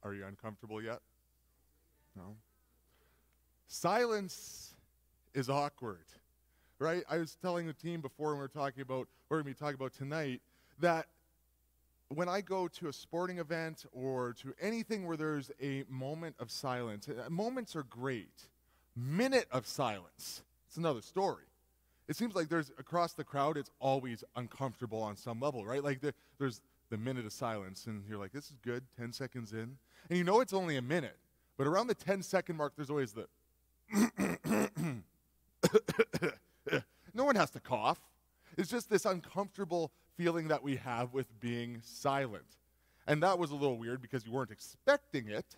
Are you uncomfortable yet? No. Silence is awkward, right? I was telling the team before when we were talking about, what we're going to be talking about tonight, that when I go to a sporting event or to anything where there's a moment of silence, moments are great. Minute of silence, it's another story. It seems like there's, across the crowd, it's always uncomfortable on some level, right? Like there's the minute of silence, and you're like, this is good, 10 seconds in. And you know it's only a minute, but around the 10-second mark, there's always the no one has to cough. It's just this uncomfortable feeling that we have with being silent. And that was a little weird because you weren't expecting it,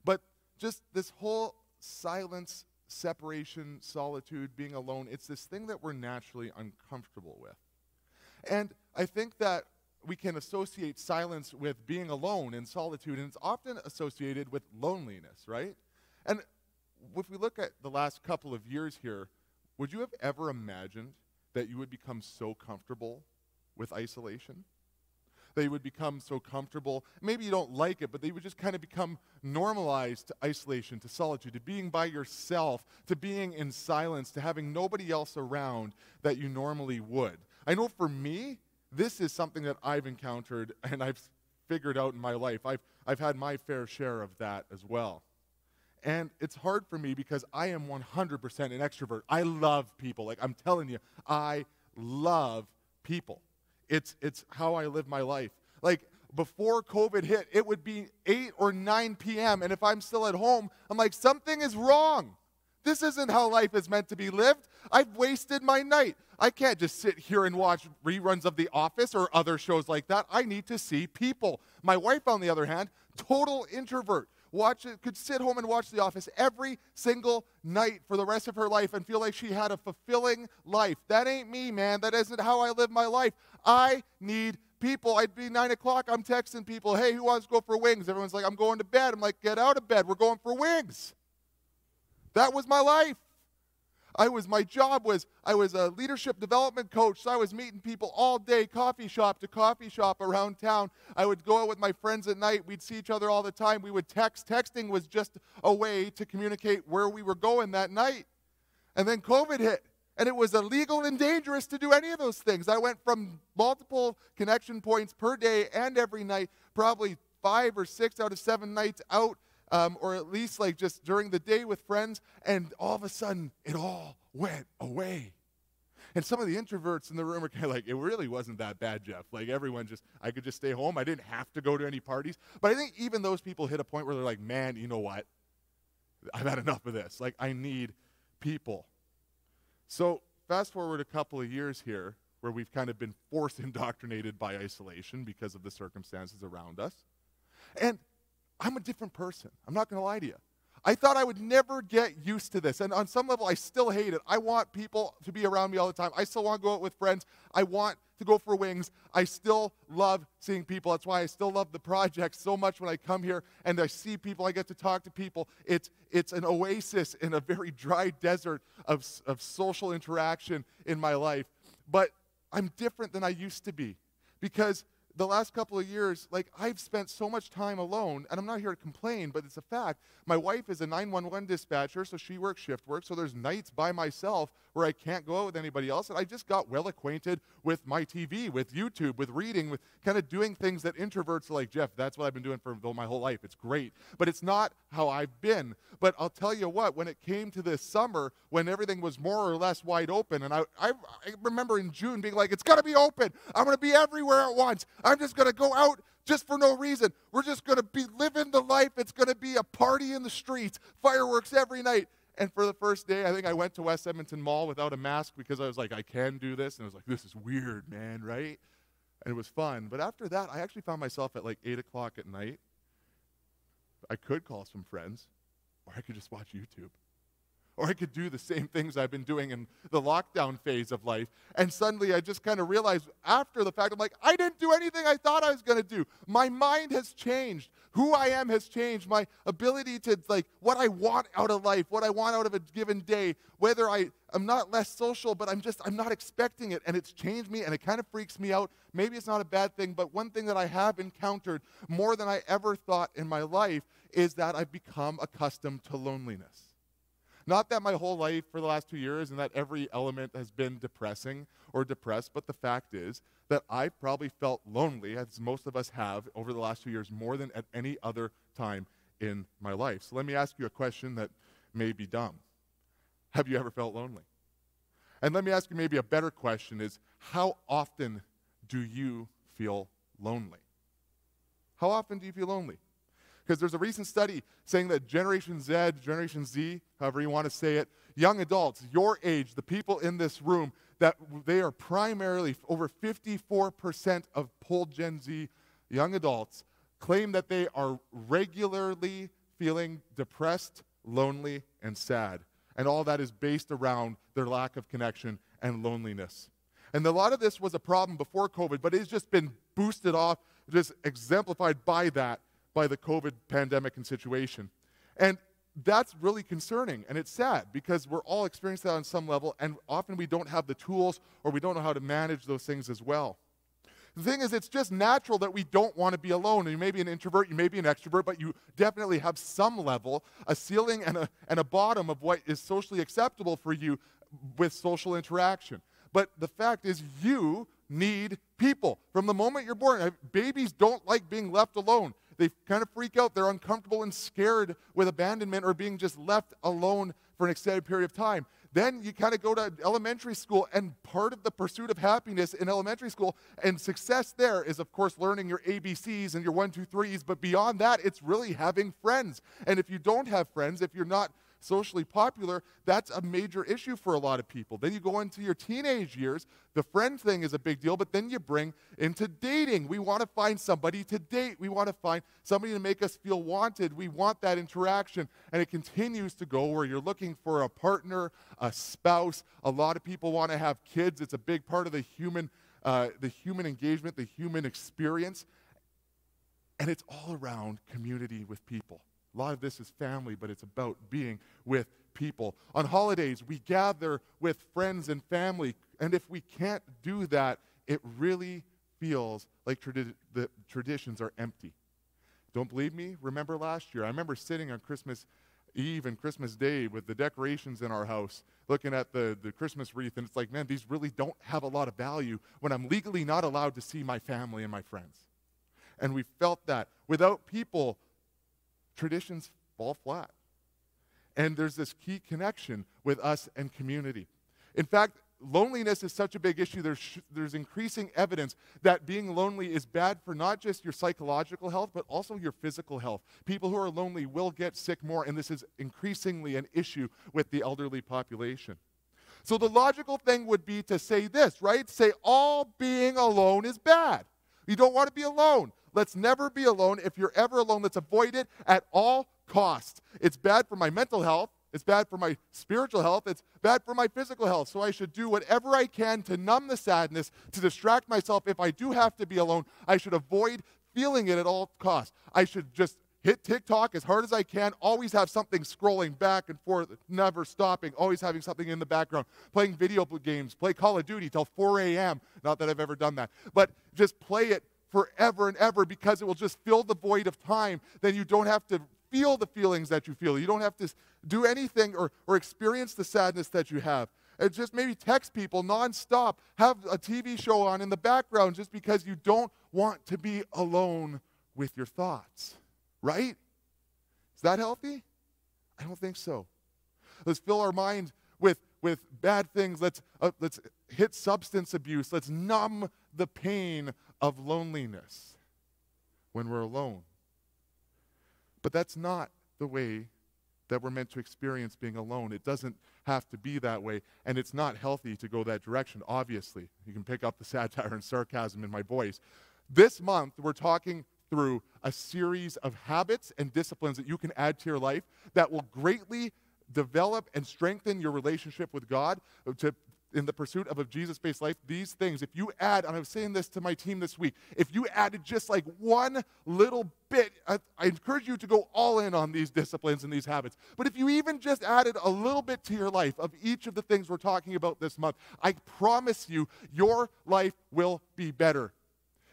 but just this whole silence, separation, solitude, being alone, it's this thing that we're naturally uncomfortable with. And I think that we can associate silence with being alone and solitude, and it's often associated with loneliness, right? And if we look at the last couple of years here, would you have ever imagined that you would become so comfortable with isolation? That you would become so comfortable, maybe you don't like it, but they would just kind of become normalized to isolation, to solitude, to being by yourself, to being in silence, to having nobody else around that you normally would. I know for me, this is something that I've encountered and I've figured out in my life. I've had my fair share of that as well. And it's hard for me because I am 100% an extrovert. I love people. Like, I'm telling you, I love people. It's how I live my life. Like, before COVID hit, it would be 8 or 9 p.m., and if I'm still at home, I'm like, something is wrong. This isn't how life is meant to be lived. I've wasted my night. I can't just sit here and watch reruns of The Office or other shows like that. I need to see people. My wife, on the other hand, total introvert. Could sit home and watch The Office every single night for the rest of her life and feel like she had a fulfilling life. That ain't me, man. That isn't how I live my life. I need people. I'd be 9 o'clock, I'm texting people, hey, who wants to go for wings? Everyone's like, I'm going to bed. I'm like, get out of bed. We're going for wings. That was my life. My job was, I was a leadership development coach, so I was meeting people all day, coffee shop to coffee shop around town. I would go out with my friends at night. We'd see each other all the time. We would text. Texting was just a way to communicate where we were going that night. And then COVID hit, and it was illegal and dangerous to do any of those things. I went from multiple connection points per day and every night, probably 5 or 6 out of 7 nights out, or at least like just during the day with friends, and all of a sudden, it all went away. And some of the introverts in the room are kind of like, it really wasn't that bad, Jeff. Like I could just stay home. I didn't have to go to any parties. But I think even those people hit a point where they're like, man, you know what? I've had enough of this. Like, I need people. So fast forward a couple of years here, where we've kind of been forced indoctrinated by isolation because of the circumstances around us. And I'm a different person. I'm not going to lie to you. I thought I would never get used to this. And on some level, I still hate it. I want people to be around me all the time. I still want to go out with friends. I want to go for wings. I still love seeing people. That's why I still love the project so much when I come here and I see people. I get to talk to people. It's an oasis in a very dry desert of social interaction in my life. But I'm different than I used to be because the last couple of years, like, I've spent so much time alone, and I'm not here to complain, but it's a fact. My wife is a 911 dispatcher, so she works shift work, so there's nights by myself where I can't go out with anybody else, and I just got well acquainted with my TV, with YouTube, with reading, with kind of doing things that introverts are like, Jeff, that's what I've been doing for my whole life. It's great, but it's not how I've been. But I'll tell you what, when it came to this summer, when everything was more or less wide open, and I remember in June being like, it's going to be open. I'm going to be everywhere at once. I'm just going to go out just for no reason. We're just going to be living the life. It's going to be a party in the streets, fireworks every night. And for the first day, I think I went to West Edmonton Mall without a mask because I was like, I can do this. And I was like, this is weird, man, right? And it was fun. But after that, I actually found myself at like 8 o'clock at night. I could call some friends, or I could just watch YouTube. Or I could do the same things I've been doing in the lockdown phase of life. And suddenly I just kind of realized after the fact, I'm like, I didn't do anything I thought I was going to do. My mind has changed. Who I am has changed. My ability to, what I want out of life, what I want out of a given day, whether I'm not less social, but I'm not expecting it. And it's changed me, and it kind of freaks me out. Maybe it's not a bad thing, but one thing that I have encountered more than I ever thought in my life is that I've become accustomed to loneliness. Not that my whole life for the last 2 years and that every element has been depressing or depressed, but the fact is that I probably felt lonely, as most of us have, over the last 2 years more than at any other time in my life. So let me ask you a question that may be dumb. Have you ever felt lonely? And let me ask you maybe a better question is, how often do you feel lonely? How often do you feel lonely? Because there's a recent study saying that Generation Z, however you want to say it, young adults, your age, the people in this room, that they are primarily, over 54% of polled Gen Z young adults claim that they are regularly feeling depressed, lonely, and sad. And all that is based around their lack of connection and loneliness. And a lot of this was a problem before COVID, but it's just been boosted off, just exemplified by the COVID pandemic and situation. And that's really concerning, and it's sad because we're all experiencing that on some level, and often we don't have the tools or we don't know how to manage those things as well. The thing is, it's just natural that we don't want to be alone. You may be an introvert, you may be an extrovert, but you definitely have some level, a ceiling and a bottom of what is socially acceptable for you with social interaction. But the fact is, you need people. From the moment you're born, babies don't like being left alone. They kind of freak out. They're uncomfortable and scared with abandonment or being just left alone for an extended period of time. Then you kind of go to elementary school, and part of the pursuit of happiness in elementary school and success there is, of course, learning your ABCs and your 1, 2, 3s, but beyond that, it's really having friends. And if you don't have friends, if you're not socially popular, that's a major issue for a lot of people. Then you go into your teenage years, the friend thing is a big deal, but then you bring into dating. We want to find somebody to date. We want to find somebody to make us feel wanted. We want that interaction, and it continues to go where you're looking for a partner, a spouse. A lot of people want to have kids. It's a big part of the human engagement, the human experience, and it's all around community with people. A lot of this is family, but it's about being with people. On holidays, we gather with friends and family, and if we can't do that, it really feels like the traditions are empty. Don't believe me? Remember last year? I remember sitting on Christmas Eve and Christmas Day with the decorations in our house, looking at the Christmas wreath, and it's like, man, these really don't have a lot of value when I'm legally not allowed to see my family and my friends. And we felt that. Without people, traditions fall flat. And there's this key connection with us and community. In fact, loneliness is such a big issue. There's increasing evidence that being lonely is bad for not just your psychological health, but also your physical health. People who are lonely will get sick more, and this is increasingly an issue with the elderly population. So the logical thing would be to say this, right? Say all being alone is bad. You don't want to be alone. Let's never be alone. If you're ever alone, let's avoid it at all costs. It's bad for my mental health. It's bad for my spiritual health. It's bad for my physical health. So I should do whatever I can to numb the sadness, to distract myself. If I do have to be alone, I should avoid feeling it at all costs. I should just hit TikTok as hard as I can, always have something scrolling back and forth, never stopping, always having something in the background, playing video games, play Call of Duty till 4 a.m. Not that I've ever done that. But just play it forever and ever because it will just fill the void of time. Then you don't have to feel the feelings that you feel. You don't have to do anything or experience the sadness that you have. And just maybe text people nonstop. Have a TV show on in the background just because you don't want to be alone with your thoughts. Right? Is that healthy? I don't think so. Let's fill our mind with bad things. Let's hit substance abuse. Let's numb the pain of loneliness when we're alone. But that's not the way that we're meant to experience being alone. It doesn't have to be that way, and it's not healthy to go that direction, obviously. You can pick up the satire and sarcasm in my voice. This month, we're talking through a series of habits and disciplines that you can add to your life that will greatly develop and strengthen your relationship with God in the pursuit of a Jesus-based life, these things, if you add, and I was saying this to my team this week, if you added just like one little bit, I encourage you to go all in on these disciplines and these habits. But if you even just added a little bit to your life of each of the things we're talking about this month, I promise you, your life will be better.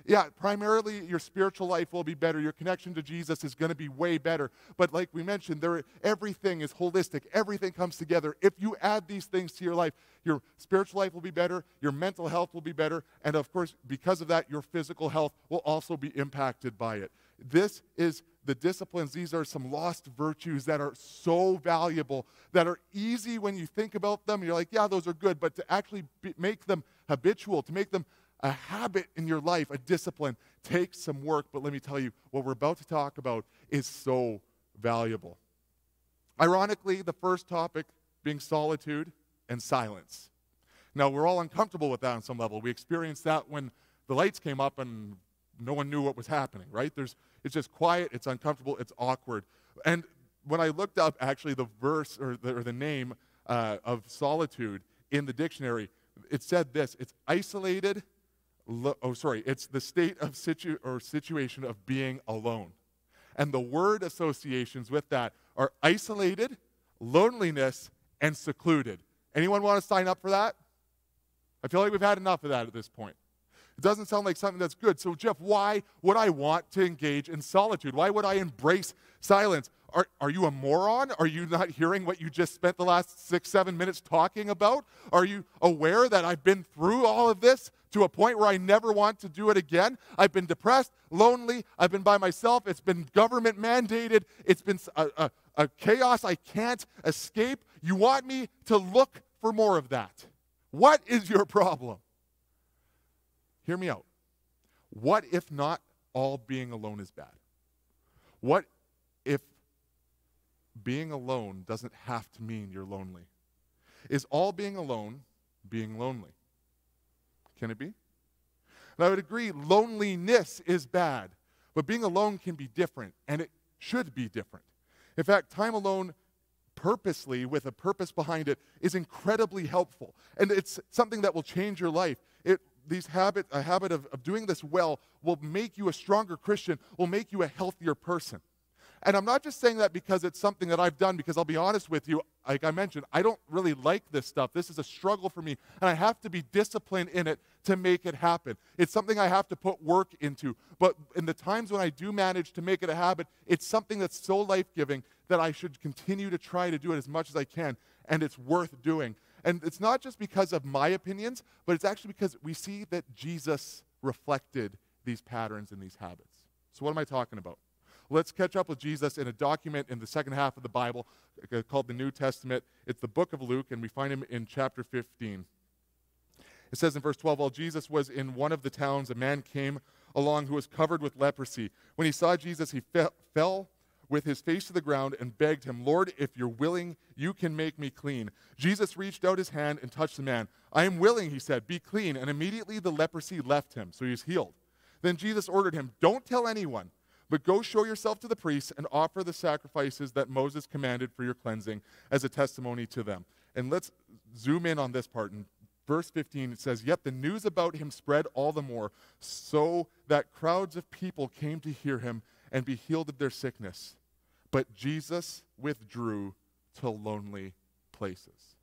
Yeah, primarily your spiritual life will be better. Your connection to Jesus is going to be way better. But like we mentioned, everything is holistic. Everything comes together. If you add these things to your life, your spiritual life will be better, your mental health will be better, and of course, because of that, your physical health will also be impacted by it. This is the disciplines. These are some lost virtues that are so valuable, that are easy when you think about them. You're like, yeah, those are good, but to actually make them habitual, to make them a habit in your life, a discipline, takes some work. But let me tell you, what we're about to talk about is so valuable. Ironically, the first topic being solitude and silence. Now, we're all uncomfortable with that on some level. We experienced that when the lights came up and no one knew what was happening, right? It's just quiet, it's uncomfortable, it's awkward. And when I looked up actually the verse or the name of solitude in the dictionary, it said this: it's isolated. It's the state of situation of being alone. And the word associations with that are isolated, loneliness, and secluded. Anyone want to sign up for that? I feel like we've had enough of that at this point. It doesn't sound like something that's good. So Jeff, why would I want to engage in solitude? Why would I embrace silence? Are you a moron? Are you not hearing what you just spent the last 6-7 minutes talking about? Are you aware that I've been through all of this to a point where I never want to do it again? I've been depressed, lonely, I've been by myself, it's been government mandated, it's been a chaos I can't escape. You want me to look for more of that. What is your problem? Hear me out. What if not all being alone is bad? What if being alone doesn't have to mean you're lonely? Is all being alone being lonely? Can it be? And I would agree, loneliness is bad, but being alone can be different, and it should be different. In fact, time alone purposely, with a purpose behind it, is incredibly helpful, and it's something that will change your life. A habit of doing this well will make you a stronger Christian, will make you a healthier person. And I'm not just saying that because it's something that I've done, because I'll be honest with you, like I mentioned, I don't really like this stuff. This is a struggle for me, and I have to be disciplined in it to make it happen. It's something I have to put work into. But in the times when I do manage to make it a habit, it's something that's so life-giving that I should continue to try to do it as much as I can, and it's worth doing. And it's not just because of my opinions, but it's actually because we see that Jesus reflected these patterns and these habits. So what am I talking about? Let's catch up with Jesus in a document in the second half of the Bible called the New Testament. It's the book of Luke, and we find him in chapter 15. It says in verse 12, while Jesus was in one of the towns, a man came along who was covered with leprosy. When he saw Jesus, he fell with his face to the ground and begged him, Lord, if you're willing, you can make me clean. Jesus reached out his hand and touched the man. I am willing, he said, be clean. And immediately the leprosy left him, so he was healed. Then Jesus ordered him, don't tell anyone, but go show yourself to the priests and offer the sacrifices that Moses commanded for your cleansing as a testimony to them. And let's zoom in on this part. In verse 15, it says, yet the news about him spread all the more, so that crowds of people came to hear him and be healed of their sickness. But Jesus withdrew to lonely places.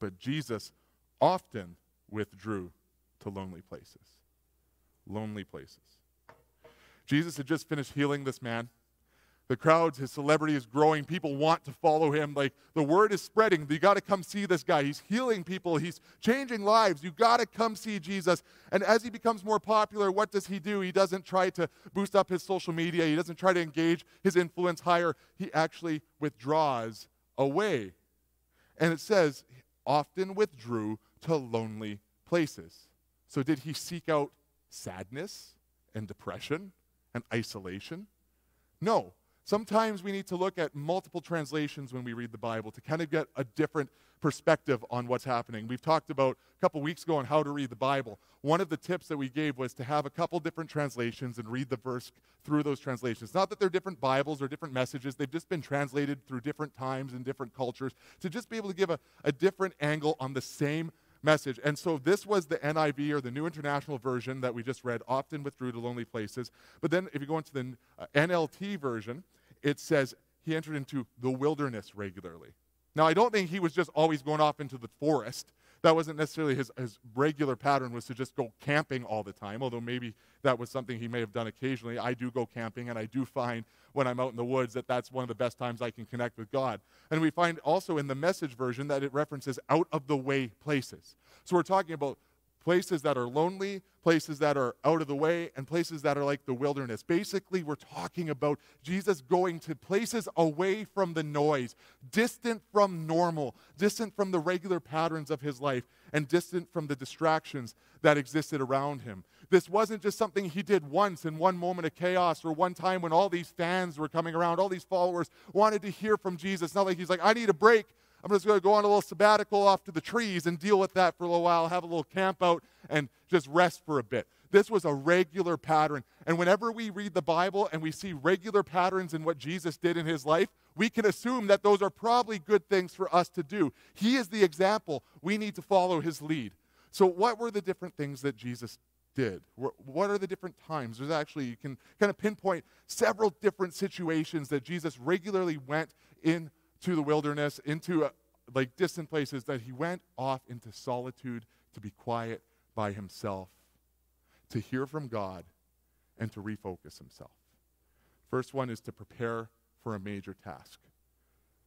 But Jesus often withdrew to lonely places. Lonely places. Jesus had just finished healing this man. The crowds, his celebrity is growing. People want to follow him. Like, the word is spreading. You got to come see this guy. He's healing people. He's changing lives. You got to come see Jesus. And as he becomes more popular, what does he do? He doesn't try to boost up his social media. He doesn't try to engage his influence higher. He actually withdraws away. And it says, often withdrew to lonely places. So did he seek out sadness and depression and isolation? No. Sometimes we need to look at multiple translations when we read the Bible to kind of get a different perspective on what's happening. We've talked about a couple weeks ago on how to read the Bible. One of the tips that we gave was to have a couple different translations and read the verse through those translations. Not that they're different Bibles or different messages, they've just been translated through different times and different cultures to just be able to give a different angle on the same message. And so this was the NIV, or the New International Version, that we just read, often withdrew to lonely places. But then if you go into the NLT version, it says he entered into the wilderness regularly. Now, I don't think he was just always going off into the forest. That wasn't necessarily his regular pattern, was to just go camping all the time, although maybe that was something he may have done occasionally. I do go camping, and I do find when I'm out in the woods that that's one of the best times I can connect with God. And we find also in the Message version that it references out-of-the-way places. So we're talking about places that are lonely, places that are out of the way, and places that are like the wilderness. Basically, we're talking about Jesus going to places away from the noise, distant from normal, distant from the regular patterns of his life, and distant from the distractions that existed around him. This wasn't just something he did once in one moment of chaos, or one time when all these fans were coming around, all these followers wanted to hear from Jesus. Not like he's like, I need a break. I'm just going to go on a little sabbatical off to the trees and deal with that for a little while, have a little camp out, and just rest for a bit. This was a regular pattern. And whenever we read the Bible and we see regular patterns in what Jesus did in his life, we can assume that those are probably good things for us to do. He is the example. We need to follow his lead. So what were the different things that Jesus did? What are the different times? There's actually, you can kind of pinpoint several different situations that Jesus regularly went into the wilderness, into like distant places, that he went off into solitude to be quiet by himself, to hear from God, and to refocus himself. First one is to prepare for a major task.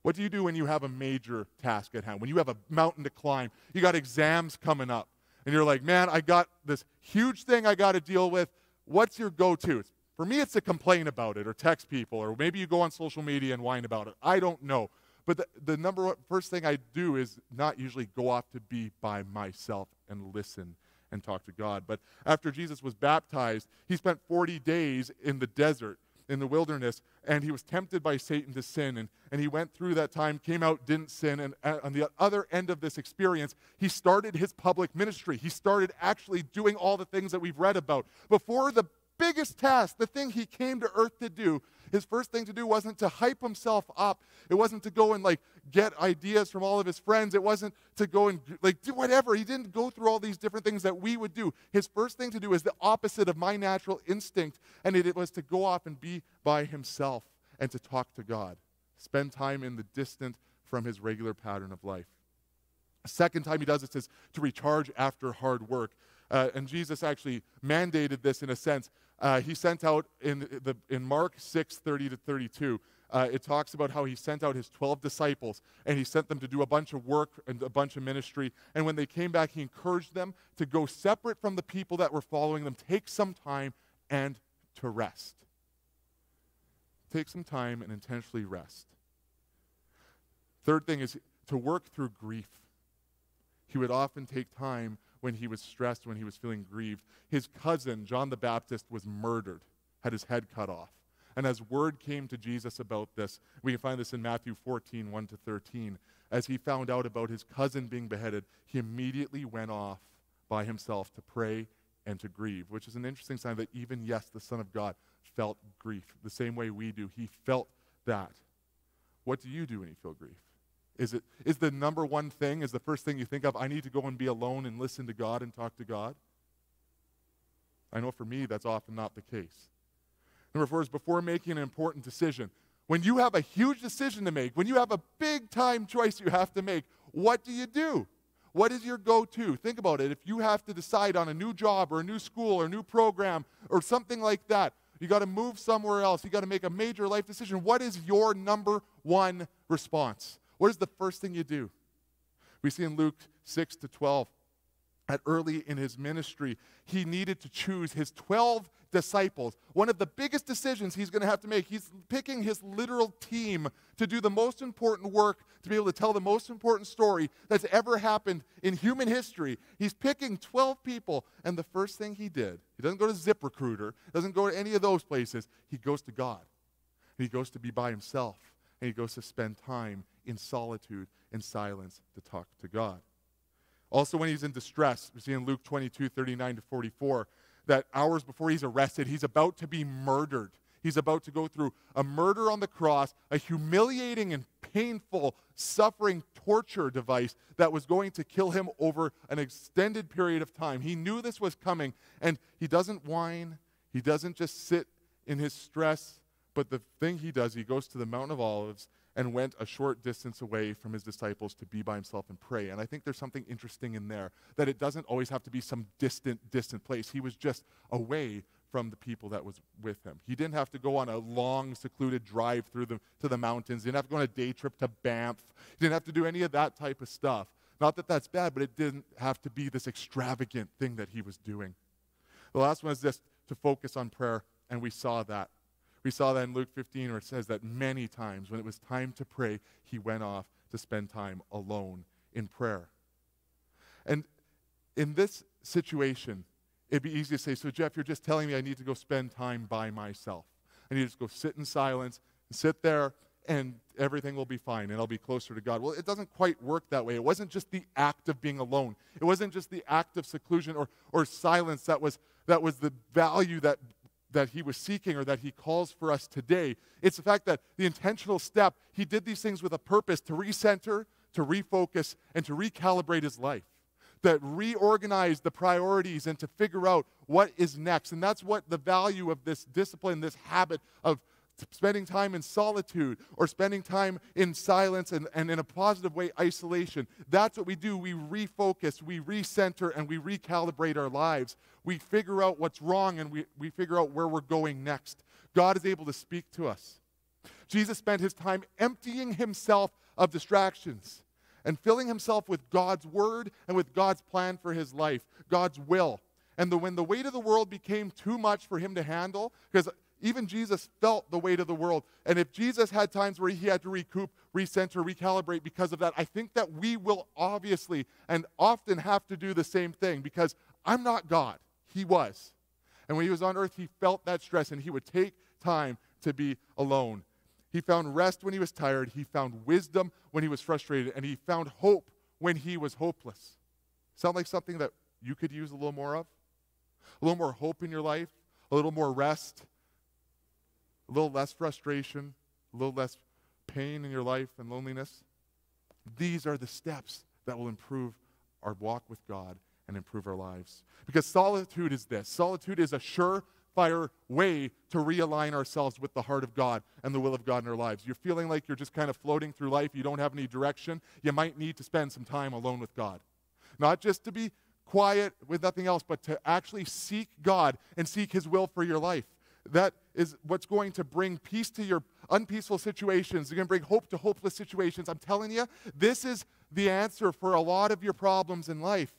What do you do when you have a major task at hand? When you have a mountain to climb, you got exams coming up, and you're like, man, I got this huge thing I got to deal with. What's your go-to? For me, it's to complain about it or text people, or maybe you go on social media and whine about it. I don't know. But the first thing I do is not usually go off to be by myself and listen and talk to God. But after Jesus was baptized, he spent 40 days in the desert, in the wilderness, and he was tempted by Satan to sin. And he went through that time, came out, didn't sin. And on the other end of this experience, he started his public ministry. He started actually doing all the things that we've read about. Before the biggest task, the thing he came to earth to do, his first thing to do wasn't to hype himself up. It wasn't to go and like get ideas from all of his friends. It wasn't to go and like do whatever. He didn't go through all these different things that we would do. His first thing to do is the opposite of my natural instinct, and it was to go off and be by himself and to talk to God. Spend time in the distant from his regular pattern of life. A second time he does this is to recharge after hard work. And Jesus actually mandated this in a sense. He sent out in Mark 6:30-32, it talks about how he sent out his 12 disciples, and he sent them to do a bunch of work and a bunch of ministry. And when they came back, he encouraged them to go separate from the people that were following them, take some time and to rest. Take some time and intentionally rest. Third thing is to work through grief. He would often take time when he was stressed, when he was feeling grieved. His cousin, John the Baptist, was murdered, had his head cut off. And as word came to Jesus about this, we can find this in Matthew 14, 1-13. As he found out about his cousin being beheaded, he immediately went off by himself to pray and to grieve, which is an interesting sign that even, yes, the Son of God felt grief the same way we do. He felt that. What do you do when you feel grief? Is the number one thing, is the first thing you think of, I need to go and be alone and listen to God and talk to God? I know for me, that's often not the case. Number 4 is before making an important decision. When you have a huge decision to make, when you have a big time choice you have to make, what do? What is your go-to? Think about it. If you have to decide on a new job or a new school or a new program or something like that, you got to move somewhere else, you got to make a major life decision, what is your number one response? What is the first thing you do? We see in Luke 6-12, that early in his ministry, he needed to choose his 12 disciples. One of the biggest decisions he's going to have to make. He's picking his literal team to do the most important work, to be able to tell the most important story that's ever happened in human history. He's picking 12 people, and the first thing he did, he doesn't go to ZipRecruiter, doesn't go to any of those places, he goes to God. And he goes to be by himself. And he goes to spend time in solitude and silence to talk to God. Also, when he's in distress, we see in Luke 22:39-44, that hours before he's arrested, he's about to be murdered. He's about to go through a murder on the cross, a humiliating and painful, suffering torture device that was going to kill him over an extended period of time. He knew this was coming, and he doesn't whine. He doesn't just sit in his stress, but the thing he does, he goes to the Mountain of Olives and went a short distance away from his disciples to be by himself and pray. And I think there's something interesting in there, that it doesn't always have to be some distant place. He was just away from the people that was with him. He didn't have to go on a long, secluded drive to the mountains. He didn't have to go on a day trip to Banff. He didn't have to do any of that type of stuff. Not that that's bad, but it didn't have to be this extravagant thing that he was doing. The last one is this, to focus on prayer, and we saw that. We saw that in Luke 15, where it says that many times when it was time to pray, he went off to spend time alone in prayer. And in this situation, it'd be easy to say, so Jeff, you're just telling me I need to go spend time by myself. I need to just go sit in silence and sit there, and everything will be fine, and I'll be closer to God. Well, it doesn't quite work that way. It wasn't just the act of being alone. It wasn't just the act of seclusion or silence that was the value that he was seeking, or that he calls for us today. It's the fact that the intentional step, he did these things with a purpose to recenter, to refocus, and to recalibrate his life. That reorganize the priorities and to figure out what is next. And that's what the value of this discipline, this habit of spending time in solitude or spending time in silence and in a positive way, isolation. That's what we do. We refocus, we recenter, and we recalibrate our lives. We figure out what's wrong, and we figure out where we're going next. God is able to speak to us. Jesus spent his time emptying himself of distractions and filling himself with God's word and with God's plan for his life, God's will. And when the weight of the world became too much for him to handle, because even Jesus felt the weight of the world. And if Jesus had times where he had to recoup, recenter, recalibrate because of that, I think that we will obviously and often have to do the same thing, because I'm not God. He was. And when he was on earth, he felt that stress, and he would take time to be alone. He found rest when he was tired. He found wisdom when he was frustrated. And he found hope when he was hopeless. Sound like something that you could use a little more of? A little more hope in your life? A little more rest? A little less frustration, a little less pain in your life and loneliness? These are the steps that will improve our walk with God and improve our lives. Because solitude is this. Solitude is a surefire way to realign ourselves with the heart of God and the will of God in our lives. You're feeling like you're just kind of floating through life, you don't have any direction, you might need to spend some time alone with God. Not just to be quiet with nothing else, but to actually seek God and seek his will for your life. That is what's going to bring peace to your unpeaceful situations. It's going to bring hope to hopeless situations. I'm telling you, this is the answer for a lot of your problems in life.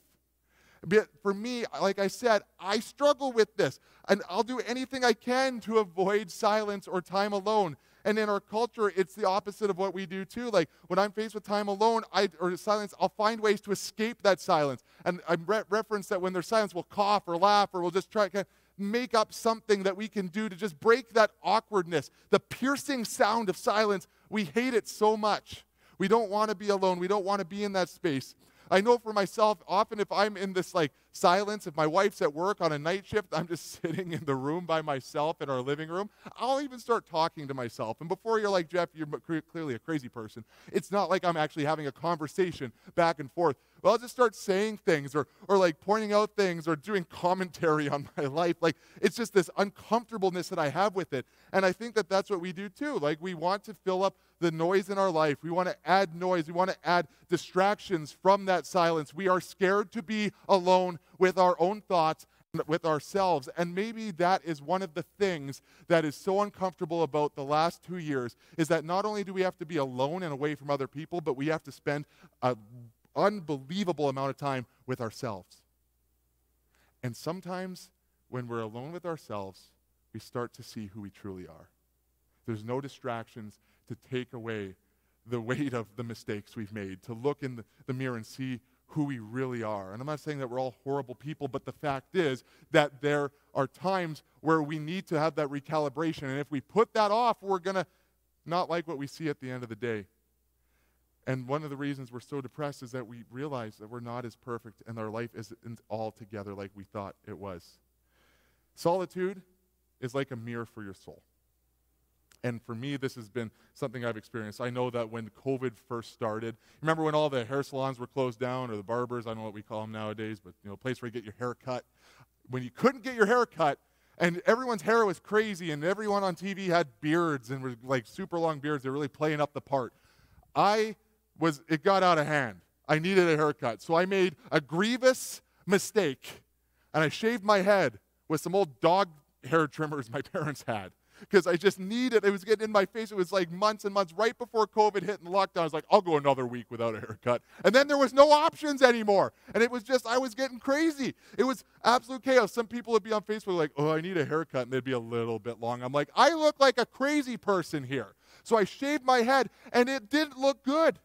But for me, like I said, I struggle with this. And I'll do anything I can to avoid silence or time alone. And in our culture, it's the opposite of what we do too. Like when I'm faced with time alone or silence, I'll find ways to escape that silence. And I reference that when there's silence, we'll cough or laugh, or we'll just try to make up something that we can do to just break that awkwardness. The piercing sound of silence, we hate it so much. We don't want to be alone. We don't want to be in that space. I know for myself, often if I'm in this silence, if my wife's at work on a night shift, I'm just sitting in the room by myself in our living room, I'll even start talking to myself. And before you're like, Jeff, you're clearly a crazy person, it's not like I'm actually having a conversation back and forth. Well, I'll just start saying things or pointing out things or doing commentary on my life. It's just this uncomfortableness that I have with it. And I think that that's what we do too. We want to fill up the noise in our life. We want to add noise. We want to add distractions from that silence. We are scared to be alone with our own thoughts, with ourselves. And maybe that is one of the things that is so uncomfortable about the last 2 years, is that not only do we have to be alone and away from other people, but we have to spend an unbelievable amount of time with ourselves. And sometimes when we're alone with ourselves, we start to see who we truly are. There's no distractions to take away the weight of the mistakes we've made, to look in the mirror and see who we really are. And I'm not saying that we're all horrible people, but the fact is that there are times where we need to have that recalibration. And if we put that off, we're going to not like what we see at the end of the day. And one of the reasons we're so depressed is that we realize that we're not as perfect and our life isn't all together like we thought it was. Solitude is like a mirror for your soul. And for me, this has been something I've experienced. I know that when COVID first started, remember when all the hair salons were closed down, or the barbers, I don't know what we call them nowadays, but a place where you get your hair cut. When you couldn't get your hair cut, and everyone's hair was crazy, and everyone on TV had beards, and were like super long beards, they were really playing up the part. It got out of hand. I needed a haircut. So I made a grievous mistake, and I shaved my head with some old dog hair trimmers my parents had. Because I just needed, it was getting in my face. It was like months and months right before COVID hit and lockdown. I was like, I'll go another week without a haircut. And then there was no options anymore. And it was just, I was getting crazy. It was absolute chaos. Some people would be on Facebook like, oh, I need a haircut. And they'd be a little bit long. I'm like, I look like a crazy person here. So I shaved my head, and it didn't look good.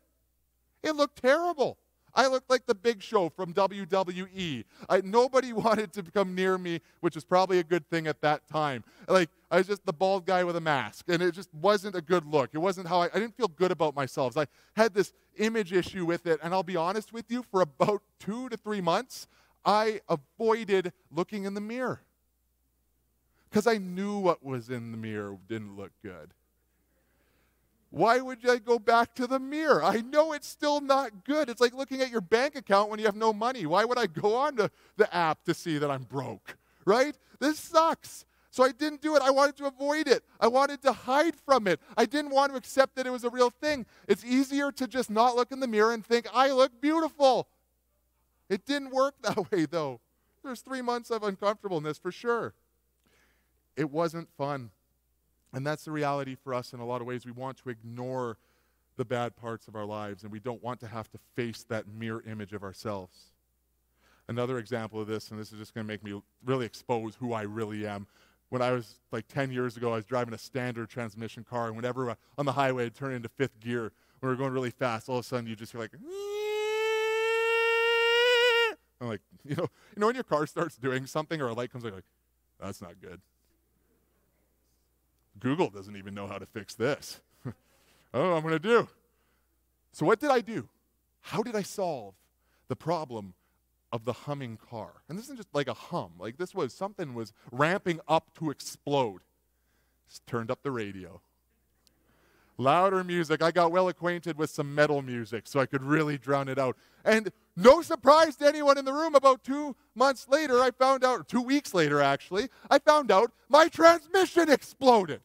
It looked terrible. I looked like the Big Show from WWE. Nobody wanted to come near me, which is probably a good thing at that time. Like, I was just the bald guy with a mask, and it just wasn't a good look. It wasn't how I didn't feel good about myself. I had this image issue with it, and I'll be honest with you, for about 2 to 3 months, I avoided looking in the mirror because I knew what was in the mirror didn't look good. Why would I go back to the mirror? I know it's still not good. It's like looking at your bank account when you have no money. Why would I go on to the app to see that I'm broke, right? This sucks. So I didn't do it. I wanted to avoid it. I wanted to hide from it. I didn't want to accept that it was a real thing. It's easier to just not look in the mirror and think, I look beautiful. It didn't work that way, though. There's 3 months of uncomfortableness for sure. It wasn't fun. And that's the reality for us in a lot of ways. We want to ignore the bad parts of our lives, and we don't want to have to face that mirror image of ourselves. Another example of this, and this is just going to make me really expose who I really am. When I was like 10 years ago, I was driving a standard transmission car, and whenever on the highway I'd turn into fifth gear, when we were going really fast, all of a sudden you just hear like, I'm like, you know when your car starts doing something or a light comes on, like, that's not good. Google doesn't even know how to fix this. Oh, I'm going to do. So what did I do? How did I solve the problem of the humming car? And this isn't just like a hum. Like this was, something was ramping up to explode. Just turned up the radio. Louder music. I got well acquainted with some metal music so I could really drown it out. And no surprise to anyone in the room, about 2 months later, I found out, 2 weeks later actually, I found out my transmission exploded.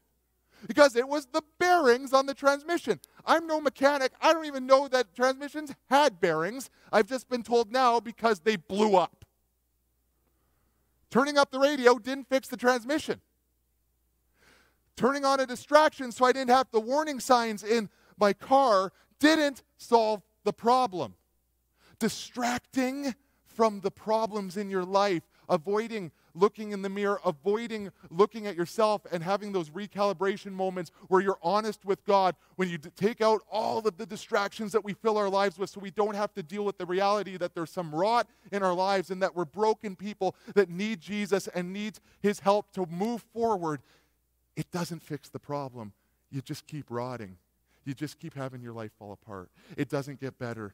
Because it was the bearings on the transmission. I'm no mechanic. I don't even know that transmissions had bearings. I've just been told now because they blew up. Turning up the radio didn't fix the transmission. Turning on a distraction so I didn't have the warning signs in my car didn't solve the problem. Distracting from the problems in your life, avoiding looking in the mirror, avoiding looking at yourself and having those recalibration moments where you're honest with God, when you take out all of the distractions that we fill our lives with so we don't have to deal with the reality that there's some rot in our lives and that we're broken people that need Jesus and need His help to move forward. It doesn't fix the problem. You just keep rotting. You just keep having your life fall apart. It doesn't get better.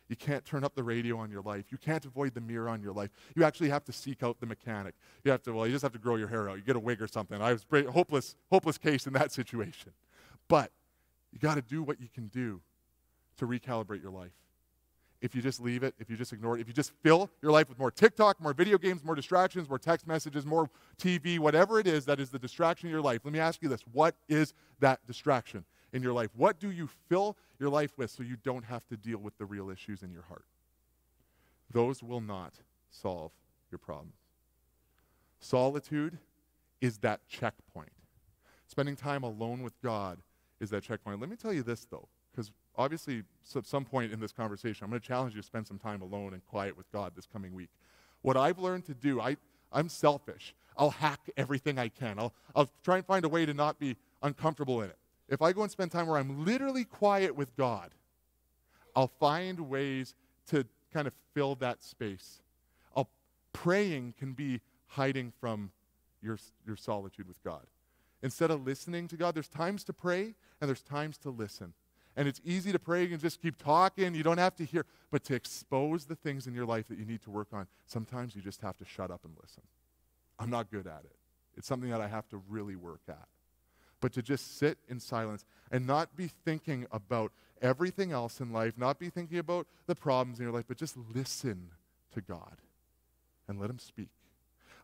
You can't turn up the radio on your life. You can't avoid the mirror on your life. You actually have to seek out the mechanic. You just have to grow your hair out. You get a wig or something. I was a hopeless case in that situation. But you got to do what you can do to recalibrate your life. If you just leave it, if you just ignore it, if you just fill your life with more TikTok, more video games, more distractions, more text messages, more TV, whatever it is that is the distraction in your life, let me ask you this. What is that distraction in your life? What do you fill your life with so you don't have to deal with the real issues in your heart? Those will not solve your problems. Solitude is that checkpoint. Spending time alone with God is that checkpoint. Let me tell you this, though, because obviously at some point in this conversation, I'm going to challenge you to spend some time alone and quiet with God this coming week. What I've learned to do, I'm selfish. I'll hack everything I can. I'll try and find a way to not be uncomfortable in it. If I go and spend time where I'm literally quiet with God, I'll find ways to kind of fill that space. Praying can be hiding from your solitude with God. Instead of listening to God, there's times to pray and there's times to listen. And it's easy to pray and just keep talking. You don't have to hear. But to expose the things in your life that you need to work on, sometimes you just have to shut up and listen. I'm not good at it. It's something that I have to really work at. But to just sit in silence and not be thinking about everything else in life, not be thinking about the problems in your life, but just listen to God and let him speak.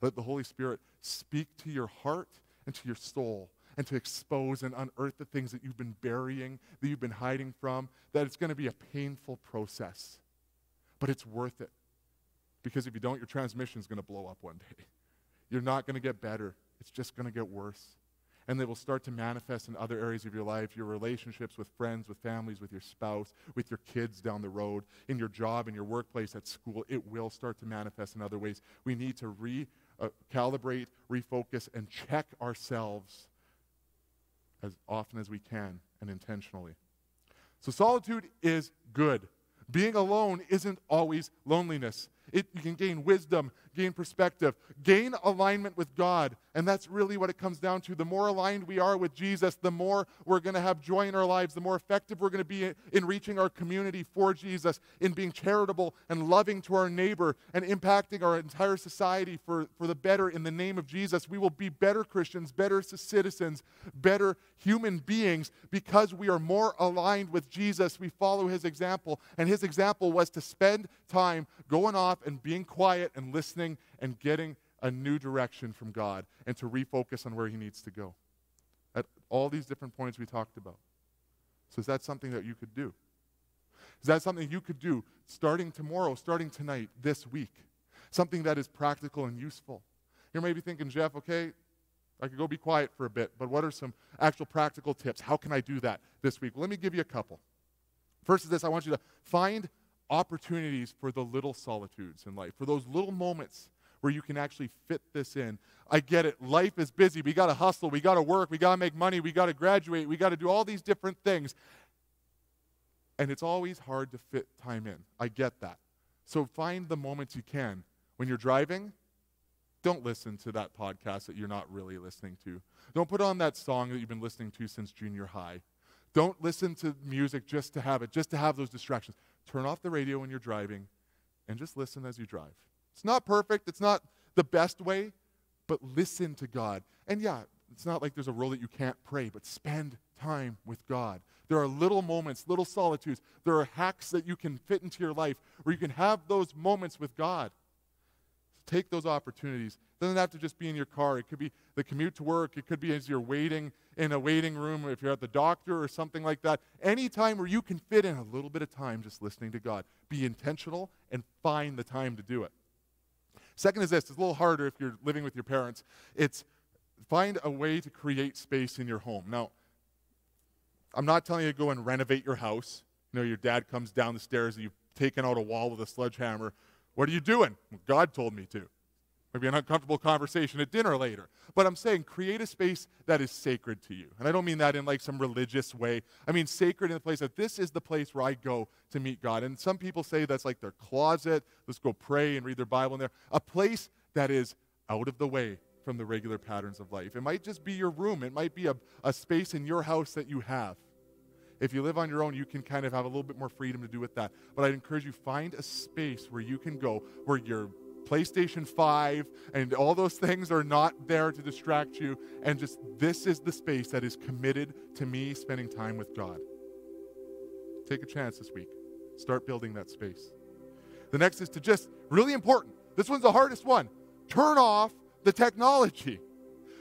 Let the Holy Spirit speak to your heart and to your soul and to expose and unearth the things that you've been burying, that you've been hiding from, that it's going to be a painful process. But it's worth it. Because if you don't, your transmission's going to blow up one day. You're not going to get better. It's just going to get worse. And they will start to manifest in other areas of your life, your relationships with friends, with families, with your spouse, with your kids down the road, in your job, in your workplace, at school. It will start to manifest in other ways. We need to calibrate, refocus, and check ourselves as often as we can and intentionally. So solitude is good. Being alone isn't always loneliness. You can gain wisdom, gain perspective, gain alignment with God. And that's really what it comes down to. The more aligned we are with Jesus, the more we're going to have joy in our lives, the more effective we're going to be in reaching our community for Jesus, in being charitable and loving to our neighbor and impacting our entire society for the better in the name of Jesus. We will be better Christians, better citizens, better human beings because we are more aligned with Jesus. We follow his example. And his example was to spend time going off and being quiet and listening and getting a new direction from God and to refocus on where he needs to go. At all these different points we talked about. So is that something that you could do? Is that something you could do starting tomorrow, starting tonight, this week? Something that is practical and useful. You're maybe thinking, Jeff, okay, I could go be quiet for a bit, but what are some actual practical tips? How can I do that this week? Well, let me give you a couple. First is this: I want you to find opportunities for the little solitudes in life, for those little moments where you can actually fit this in. I get it. Life is busy. We got to hustle. We got to work. We got to make money. We got to graduate. We got to do all these different things. And it's always hard to fit time in. I get that. So find the moments you can. When you're driving, don't listen to that podcast that you're not really listening to. Don't put on that song that you've been listening to since junior high. Don't listen to music just to have those distractions. Turn off the radio when you're driving and just listen as you drive. It's not perfect. It's not the best way, but listen to God. And yeah, it's not like there's a rule that you can't pray, but spend time with God. There are little moments, little solitudes. There are hacks that you can fit into your life where you can have those moments with God. Take those opportunities. It doesn't have to just be in your car. It could be the commute to work. It could be as you're waiting in a waiting room, if you're at the doctor or something like that. Any time where you can fit in a little bit of time just listening to God. Be intentional and find the time to do it. Second is this. It's a little harder if you're living with your parents. It's find a way to create space in your home. Now, I'm not telling you to go and renovate your house. You know, your dad comes down the stairs and you've taken out a wall with a sledgehammer. What are you doing? Well, God told me to. Maybe an uncomfortable conversation at dinner later. But I'm saying create a space that is sacred to you. And I don't mean that in like some religious way. I mean sacred in the place that this is the place where I go to meet God. And some people say that's like their closet. Let's go pray and read their Bible in there. A place that is out of the way from the regular patterns of life. It might just be your room. It might be a space in your house that you have. If you live on your own, you can kind of have a little bit more freedom to do with that. But I'd encourage you, find a space where you can go, where your PlayStation 5 and all those things are not there to distract you. And just, this is the space that is committed to me spending time with God. Take a chance this week. Start building that space. The next is to just, really important, this one's the hardest one, turn off the technology.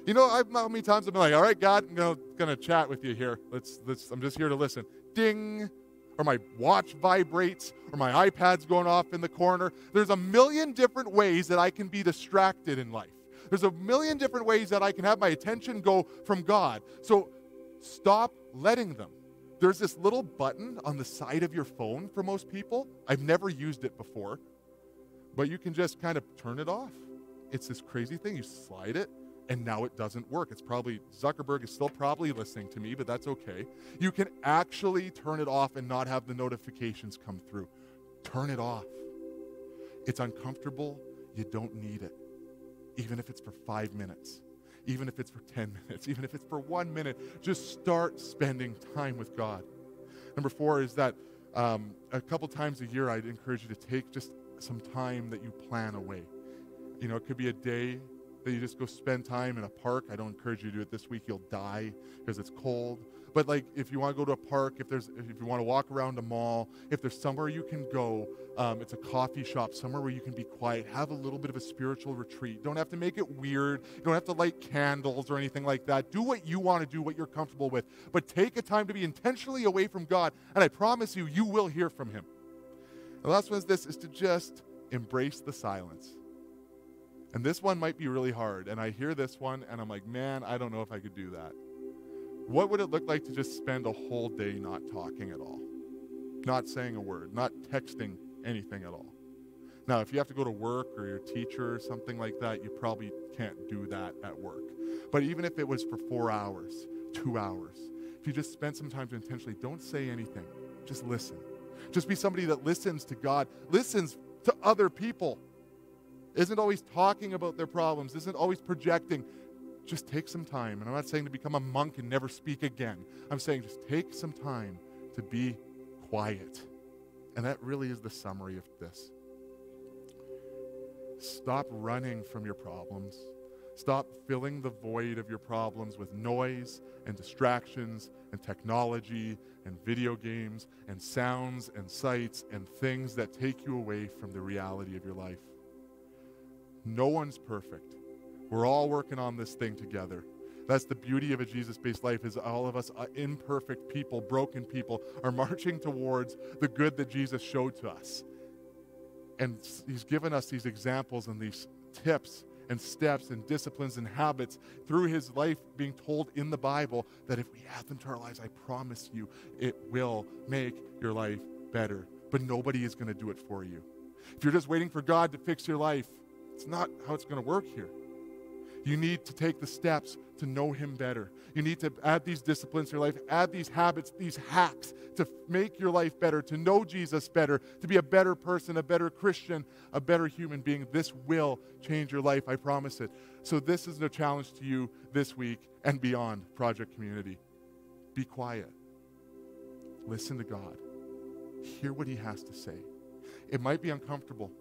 You know, how many times I've been like, all right, God, I'm going to chat with you here. I'm just here to listen. Ding. Or my watch vibrates, or my iPad's going off in the corner. There's a million different ways that I can be distracted in life. There's a million different ways that I can have my attention go from God. So stop letting them. There's this little button on the side of your phone for most people. I've never used it before. But you can just kind of turn it off. It's this crazy thing. You slide it, and now it doesn't work. It's probably, Zuckerberg is still probably listening to me, but that's okay. You can actually turn it off and not have the notifications come through. Turn it off. It's uncomfortable. You don't need it. Even if it's for 5 minutes, even if it's for 10 minutes, even if it's for 1 minute, just start spending time with God. Number 4 is that a couple times a year, I'd encourage you to take just some time that you plan away. You know, it could be a day that you just go spend time in a park. I don't encourage you to do it this week. You'll die because it's cold. But like, if you want to go to a park, if you want to walk around a mall, if there's somewhere you can go, it's a coffee shop, somewhere where you can be quiet, have a little bit of a spiritual retreat. Don't have to make it weird. You don't have to light candles or anything like that. Do what you want to do, what you're comfortable with. But take a time to be intentionally away from God, and I promise you, you will hear from him. The last one is to just embrace the silence. And this one might be really hard, and I hear this one, and I'm like, man, I don't know if I could do that. What would it look like to just spend a whole day not talking at all? Not saying a word, not texting anything at all. Now, if you have to go to work or your teacher or something like that, you probably can't do that at work. But even if it was for 4 hours, 2 hours, if you just spend some time to intentionally, don't say anything, just listen. Just be somebody that listens to God, listens to other people, isn't always talking about their problems, isn't always projecting. Just take some time. And I'm not saying to become a monk and never speak again. I'm saying just take some time to be quiet. And that really is the summary of this. Stop running from your problems. Stop filling the void of your problems with noise and distractions and technology and video games and sounds and sights and things that take you away from the reality of your life. No one's perfect. We're all working on this thing together. That's the beauty of a Jesus-based life, is all of us imperfect people, broken people, are marching towards the good that Jesus showed to us. And he's given us these examples and these tips and steps and disciplines and habits through his life being told in the Bible that if we add them to our lives, I promise you, it will make your life better. But nobody is going to do it for you. If you're just waiting for God to fix your life, it's not how it's going to work here. You need to take the steps to know him better. You need to add these disciplines to your life, add these habits, these hacks to make your life better, to know Jesus better, to be a better person, a better Christian, a better human being. This will change your life, I promise it. So this is the challenge to you this week and beyond, Project Community. Be quiet. Listen to God. Hear what he has to say. It might be uncomfortable.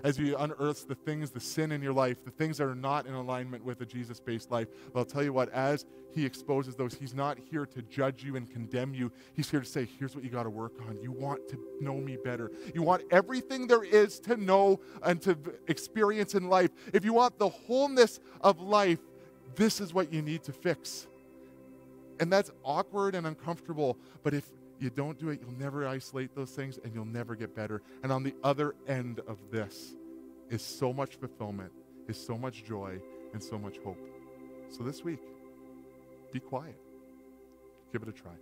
As you unearth the things, the sin in your life, the things that are not in alignment with a Jesus-based life. But I'll tell you what, as he exposes those, he's not here to judge you and condemn you. He's here to say, here's what you got to work on. You want to know me better. You want everything there is to know and to experience in life. If you want the wholeness of life, this is what you need to fix. And that's awkward and uncomfortable, but if you don't do it, you'll never isolate those things and you'll never get better. And on the other end of this is so much fulfillment, is so much joy, and so much hope. So this week, be quiet. Give it a try.